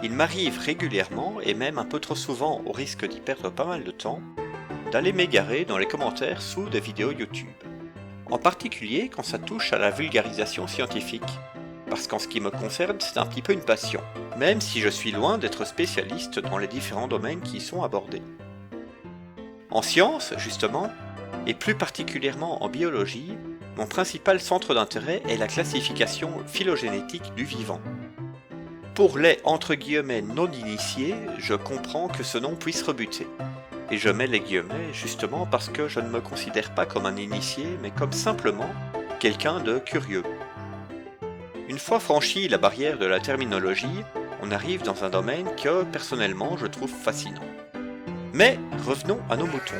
il m'arrive régulièrement, et même un peu trop souvent au risque d'y perdre pas mal de temps, d'aller m'égarer dans les commentaires sous des vidéos YouTube. En particulier quand ça touche à la vulgarisation scientifique, parce qu'en ce qui me concerne, c'est un petit peu une passion, même si je suis loin d'être spécialiste dans les différents domaines qui y sont abordés. En sciences, justement, et plus particulièrement en biologie, mon principal centre d'intérêt est la classification phylogénétique du vivant. Pour les entre guillemets non-initiés, je comprends que ce nom puisse rebuter. Et je mets les guillemets justement parce que je ne me considère pas comme un initié, mais comme simplement quelqu'un de curieux. Une fois franchi la barrière de la terminologie, on arrive dans un domaine que, personnellement, je trouve fascinant. Mais revenons à nos moutons,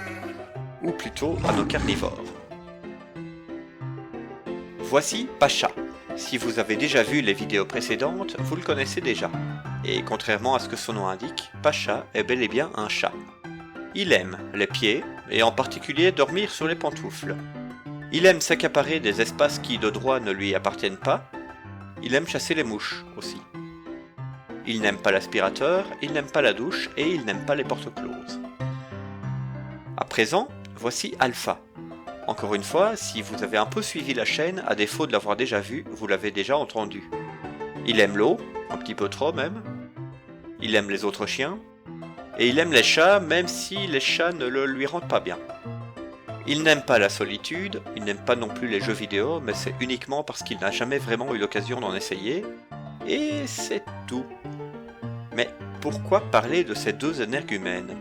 ou plutôt à nos carnivores. Voici Pacha. Si vous avez déjà vu les vidéos précédentes, vous le connaissez déjà. Et contrairement à ce que son nom indique, Pacha est bel et bien un chat. Il aime les pieds, et en particulier dormir sur les pantoufles. Il aime s'accaparer des espaces qui de droit ne lui appartiennent pas. Il aime chasser les mouches aussi. Il n'aime pas l'aspirateur, il n'aime pas la douche et il n'aime pas les portes closes. À présent, voici Alpha. Encore une fois, si vous avez un peu suivi la chaîne, à défaut de l'avoir déjà vu, vous l'avez déjà entendu. Il aime l'eau, un petit peu trop même. Il aime les autres chiens. Et il aime les chats, même si les chats ne le lui rendent pas bien. Il n'aime pas la solitude, il n'aime pas non plus les jeux vidéo, mais c'est uniquement parce qu'il n'a jamais vraiment eu l'occasion d'en essayer. Et c'est tout. Mais pourquoi parler de ces deux énergumènes ?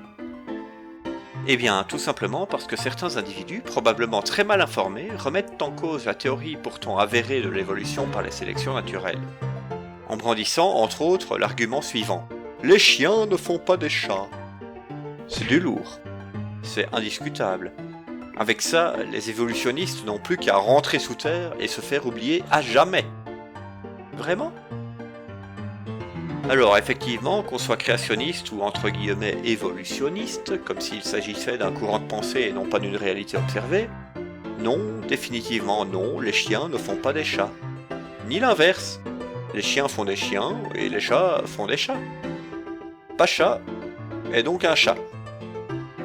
Eh bien, tout simplement parce que certains individus, probablement très mal informés, remettent en cause la théorie pourtant avérée de l'évolution par les sélections naturelles. En brandissant, entre autres, l'argument suivant. Les chiens ne font pas des chats. C'est du lourd. C'est indiscutable. Avec ça, les évolutionnistes n'ont plus qu'à rentrer sous terre et se faire oublier à jamais. Vraiment ? Alors effectivement, qu'on soit créationniste ou entre guillemets évolutionniste, comme s'il s'agissait d'un courant de pensée et non pas d'une réalité observée, non, définitivement non, les chiens ne font pas des chats. Ni l'inverse. Les chiens font des chiens et les chats font des chats. Pacha est donc un chat.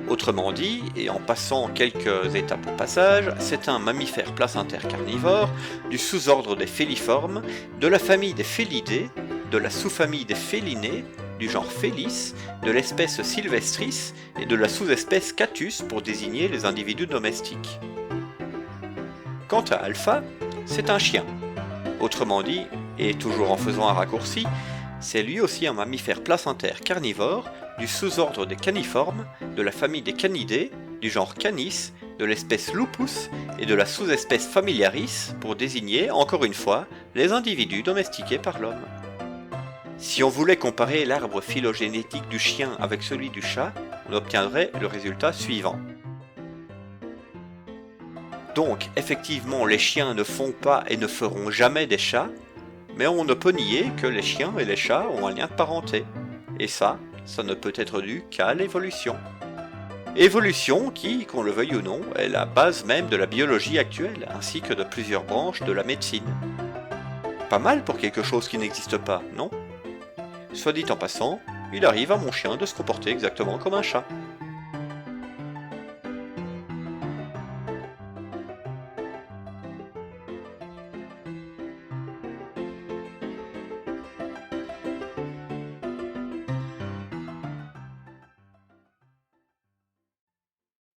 Autrement dit, et en passant quelques étapes au passage, c'est un mammifère placentaire carnivore du sous-ordre des féliformes, de la famille des félidés, de la sous-famille des félinés, du genre Felis, de l'espèce Sylvestris et de la sous-espèce Catus pour désigner les individus domestiques. Quant à Alpha, c'est un chien. Autrement dit, et toujours en faisant un raccourci, c'est lui aussi un mammifère placentaire carnivore du sous-ordre des caniformes, de la famille des canidés, du genre Canis, de l'espèce Lupus et de la sous-espèce Familiaris pour désigner, encore une fois, les individus domestiqués par l'homme. Si on voulait comparer l'arbre phylogénétique du chien avec celui du chat, on obtiendrait le résultat suivant. Donc, effectivement, les chiens ne font pas et ne feront jamais des chats, mais on ne peut nier que les chiens et les chats ont un lien de parenté. Et ça ne peut être dû qu'à l'évolution. Évolution qui, qu'on le veuille ou non, est la base même de la biologie actuelle, ainsi que de plusieurs branches de la médecine. Pas mal pour quelque chose qui n'existe pas, non ? Soit dit en passant, il arrive à mon chien de se comporter exactement comme un chat.